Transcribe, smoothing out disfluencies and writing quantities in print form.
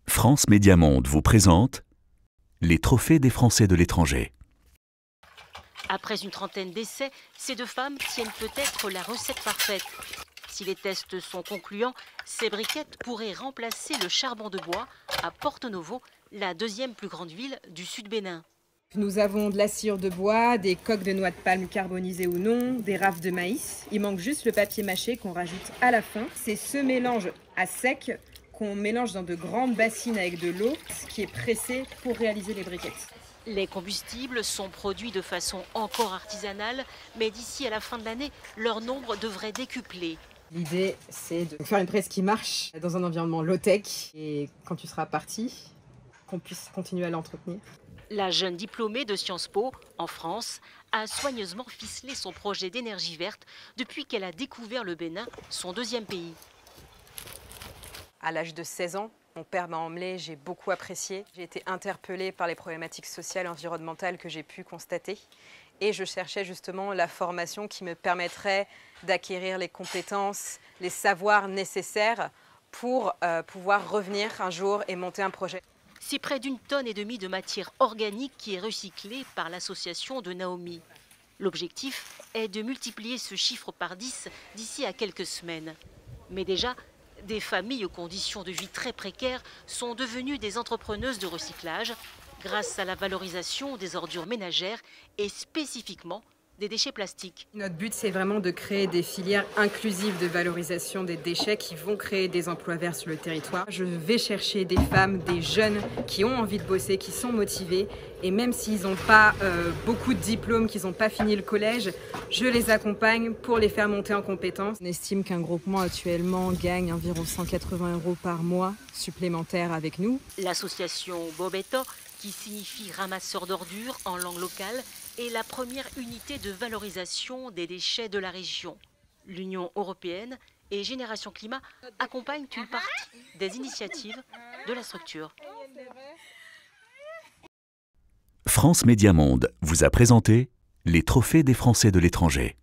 France Média Monde vous présente les trophées des Français de l'étranger. Après une trentaine d'essais, ces deux femmes tiennent peut-être la recette parfaite. Si les tests sont concluants, ces briquettes pourraient remplacer le charbon de bois à Porto Novo, la deuxième plus grande ville du sud Bénin. Nous avons de la sciure de bois, des coques de noix de palme carbonisées ou non, des raffes de maïs. Il manque juste le papier mâché qu'on rajoute à la fin. C'est ce mélange à sec qu'on mélange dans de grandes bassines avec de l'eau, qui est pressé pour réaliser les briquettes. Les combustibles sont produits de façon encore artisanale, mais d'ici à la fin de l'année, leur nombre devrait décupler. L'idée, c'est de faire une presse qui marche dans un environnement low-tech et quand tu seras parti, qu'on puisse continuer à l'entretenir. La jeune diplômée de Sciences Po, en France, a soigneusement ficelé son projet d'énergie verte depuis qu'elle a découvert le Bénin, son deuxième pays. À l'âge de 16 ans, mon père m'a emmené, j'ai beaucoup apprécié. J'ai été interpellée par les problématiques sociales et environnementales que j'ai pu constater. Et je cherchais justement la formation qui me permettrait d'acquérir les compétences, les savoirs nécessaires pour pouvoir revenir un jour et monter un projet. C'est près d'1,5 tonne de matière organique qui est recyclée par l'association de Naomi. L'objectif est de multiplier ce chiffre par 10 d'ici à quelques semaines. Mais déjà, des familles aux conditions de vie très précaires sont devenues des entrepreneuses de recyclage grâce à la valorisation des ordures ménagères et spécifiquement des déchets plastiques. Notre but, c'est vraiment de créer des filières inclusives de valorisation des déchets qui vont créer des emplois verts sur le territoire. Je vais chercher des femmes, des jeunes qui ont envie de bosser, qui sont motivés. Et même s'ils n'ont pas beaucoup de diplômes, qu'ils n'ont pas fini le collège, je les accompagne pour les faire monter en compétences. On estime qu'un groupement actuellement gagne environ 180 € par mois supplémentaires avec nous. L'association Bobeto, qui signifie ramasseur d'ordures en langue locale, est la première unité de valorisation des déchets de la région. L'Union européenne et Génération Climat accompagnent une partie des initiatives de la structure. France Média Monde vous a présenté les trophées des Français de l'étranger.